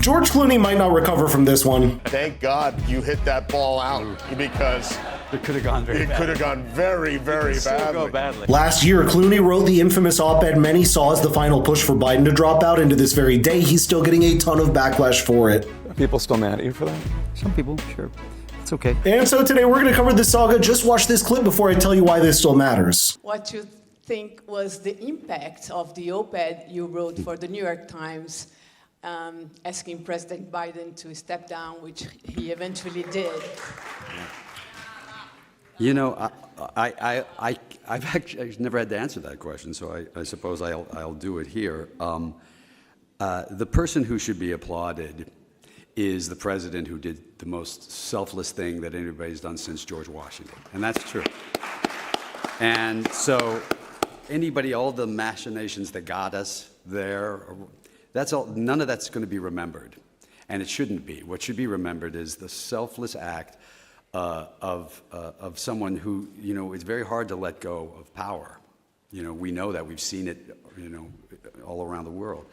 George Clooney might not recover from this one. Thank God you hit that ball out because it could have gone very badly. It could have gone very, very badly. Last year, Clooney wrote the infamous op-ed many saw as the final push for Biden to drop out. And to this very day, he's still getting a ton of backlash for it. Are people still mad at you for that? Some people, sure. It's okay. And so today we're going to cover this saga. Just watch this clip before I tell you why this still matters. What you think was the impact of the op-ed you wrote for the New York Times asking President Biden to step down, which he eventually did? You know, I've actually never had to answer that question, so I suppose I'll do it here. The person who should be applauded is the president who did the most selfless thing that anybody's done since George Washington, and that's true. And so all the machinations that got us there, that's all, none of that's going to be remembered, and it shouldn't be. What should be remembered is the selfless act of someone who, you know, it's very hard to let go of power. You know, we know that. We've seen it, you know, all around the world.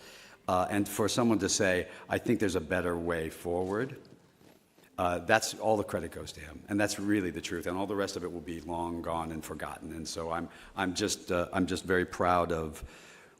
And for someone to say, I think there's a better way forward, that's all the credit goes to him, and that's really the truth. And all the rest of it will be long gone and forgotten. And so I'm just very proud of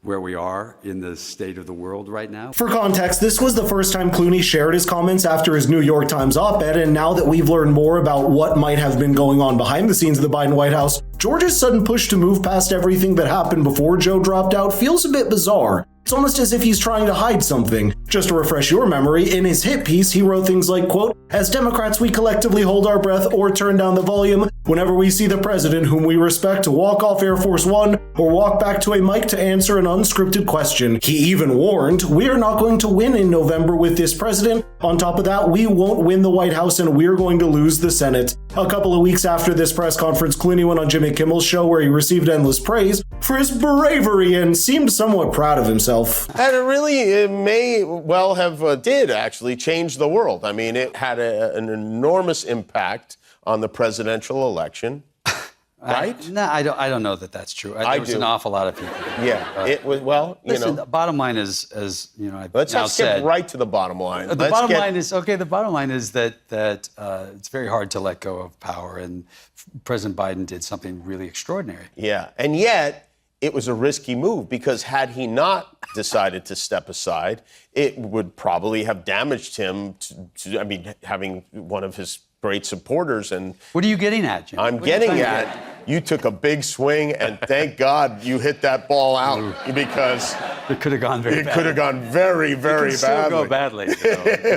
where we are in the state of the world right now. For context, this was the first time Clooney shared his comments after his New York Times op-ed, and now that we've learned more about what might have been going on behind the scenes of the Biden White House, George's sudden push to move past everything that happened before Joe dropped out feels a bit bizarre. It's almost as if he's trying to hide something. Just to refresh your memory, in his hit piece, he wrote things like, quote, "As Democrats, we collectively hold our breath or turn down the volume whenever we see the president whom we respect to walk off Air Force One or walk back to a mic to answer an unscripted question." He even warned, "We are not going to win in November with this president. On top of that, we won't win the White House and we're going to lose the Senate." A couple of weeks after this press conference, Clooney went on Jimmy Kimmel's show where he received endless praise for his bravery and seemed somewhat proud of himself. And it may well have did actually change the world. I mean, it had an enormous impact on the presidential election, right? I don't know that that's true. There was an awful lot of people. Yeah, it was. Well, you listen, know. The bottom line is, as you know, Let's get right to the bottom line. The bottom line is that it's very hard to let go of power, and President Biden did something really extraordinary. Yeah, and yet it was a risky move, because had he not decided to step aside, it would probably have damaged him to having one of his great supporters. And what are you getting at, Jim? I'm getting at you took a big swing, and thank God you hit that ball out, because it could have gone very badly. It could have gone very, very badly. It could still go badly.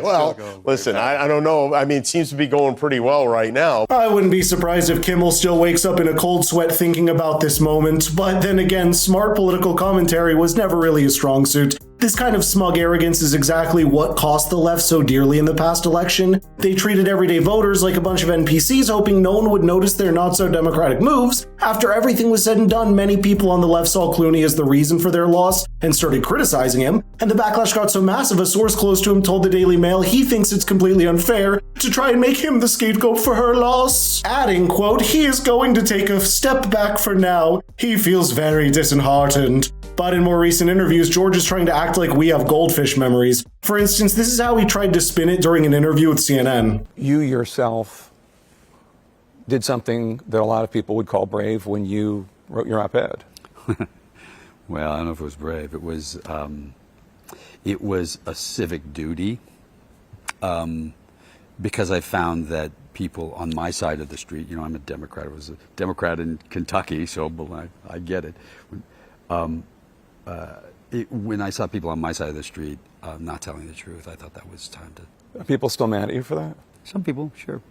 Well, listen, I don't know. I mean, it seems to be going pretty well right now. I wouldn't be surprised if Kimmel still wakes up in a cold sweat thinking about this moment. But then again, smart political commentary was never really a strong suit. This kind of smug arrogance is exactly what cost the left so dearly in the past election. They treated everyday voters like a bunch of NPCs, hoping no one would notice their not-so-democratic moves. After everything was said and done, many people on the left saw Clooney as the reason for their loss and started criticizing him, and the backlash got so massive a source close to him told the Daily Mail he thinks it's completely unfair to try and make him the scapegoat for her loss, adding, quote, "He is going to take a step back for now. He feels very disheartened." But in more recent interviews, George is trying to act like we have goldfish memories. For instance, this is how he tried to spin it during an interview with CNN. You yourself did something that a lot of people would call brave when you wrote your op-ed. Well, I don't know if it was brave. It was a civic duty, because I found that people on my side of the street, you know, I'm a Democrat. I was a Democrat in Kentucky, so I get it. When I saw people on my side of the street not telling the truth, I thought that was time to... Are people still mad at you for that? Some people, sure.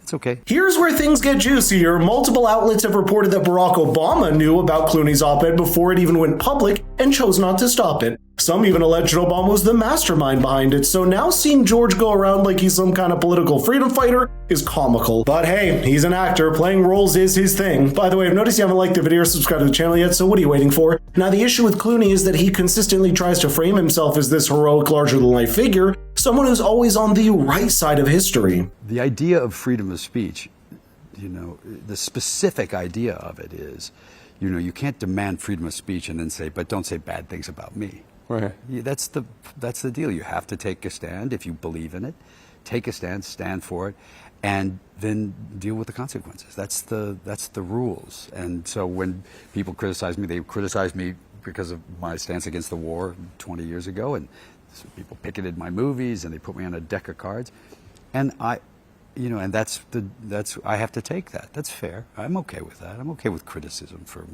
It's okay. Here's where things get juicier. Multiple outlets have reported that Barack Obama knew about Clooney's op-ed before it even went public and chose not to stop it. Some even alleged Obama was the mastermind behind it, so now seeing George go around like he's some kind of political freedom fighter is comical. But hey, he's an actor, playing roles is his thing. By the way, I've noticed you haven't liked the video or subscribed to the channel yet, so what are you waiting for? Now, the issue with Clooney is that he consistently tries to frame himself as this heroic, larger-than-life figure, someone who's always on the right side of history. The idea of freedom of speech, you know, the specific idea of it is, you know, you can't demand freedom of speech and then say, but don't say bad things about me. Right. That's the deal. You have to take a stand if you believe in it. Take a stand for it, and then deal with the consequences. That's the rules. And so when people criticize me, they criticize me because of my stance against the war 20 years ago, and so people picketed my movies and they put me on a deck of cards, and I have to take that. That's fair. I'm okay with that. I'm okay with criticism for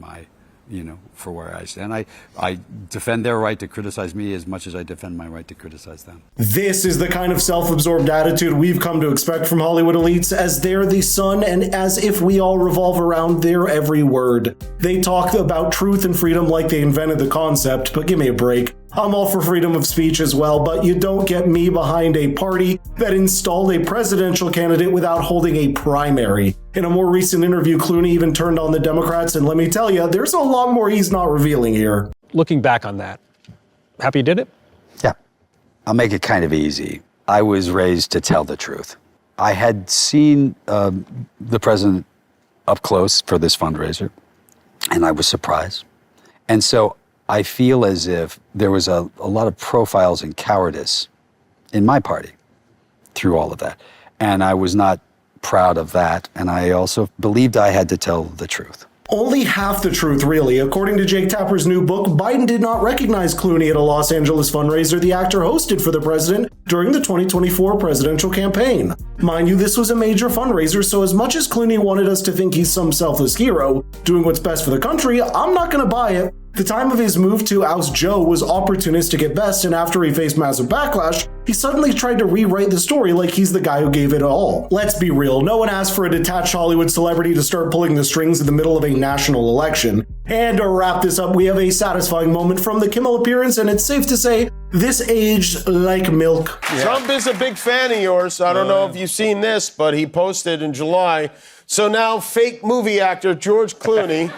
for where I stand. I defend their right to criticize me as much as I defend my right to criticize them. This is the kind of self-absorbed attitude we've come to expect from Hollywood elites, as they're the sun and as if we all revolve around their every word. They talk about truth and freedom like they invented the concept, but give me a break. I'm all for freedom of speech as well, but you don't get me behind a party that installed a presidential candidate without holding a primary. In a more recent interview, Clooney even turned on the Democrats, and let me tell you, there's a lot more he's not revealing here. Looking back on that, happy you did it? Yeah. I'll make it kind of easy. I was raised to tell the truth. I had seen the president up close for this fundraiser, and I was surprised. And so I feel as if there was a lot of profiles in cowardice in my party through all of that. And I was not proud of that. And I also believed I had to tell the truth. Only half the truth, really. According to Jake Tapper's new book, Biden did not recognize Clooney at a Los Angeles fundraiser the actor hosted for the president during the 2024 presidential campaign. Mind you, this was a major fundraiser, so as much as Clooney wanted us to think he's some selfless hero doing what's best for the country, I'm not gonna buy it. The time of his move to oust Joe was opportunistic at best, and after he faced massive backlash, he suddenly tried to rewrite the story like he's the guy who gave it all. Let's be real, no one asked for a detached Hollywood celebrity to start pulling the strings in the middle of a national election. And to wrap this up, we have a satisfying moment from the Kimmel appearance, and it's safe to say, this aged like milk. Yeah. Trump is a big fan of yours. I don't know if you've seen this, but he posted in July. So now fake movie actor George Clooney...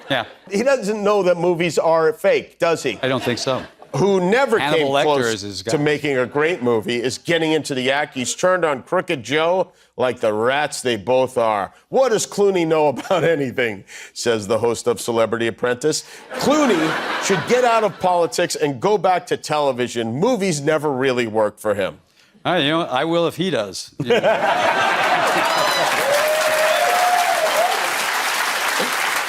Yeah. He doesn't know that movies are fake, does he? I don't think so. Who never Hannibal came Lecter close is to making a great movie, is getting into the act. He's turned on Crooked Joe like the rats they both are. What does Clooney know about anything, says the host of Celebrity Apprentice. Clooney should get out of politics and go back to television. Movies never really worked for him. I will if he does.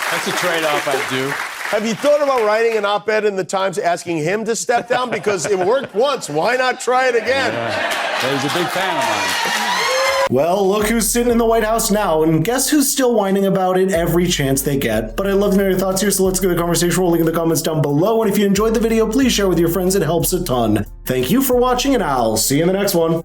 That's a trade-off I do. Have you thought about writing an op-ed in the Times asking him to step down? Because it worked once. Why not try it again? Yeah. He's a big fan of mine. Well, look who's sitting in the White House now, and guess who's still whining about it every chance they get. But I'd love to know your thoughts here, so let's get the conversation rolling in the comments down below. And if you enjoyed the video, please share with your friends. It helps a ton. Thank you for watching, and I'll see you in the next one.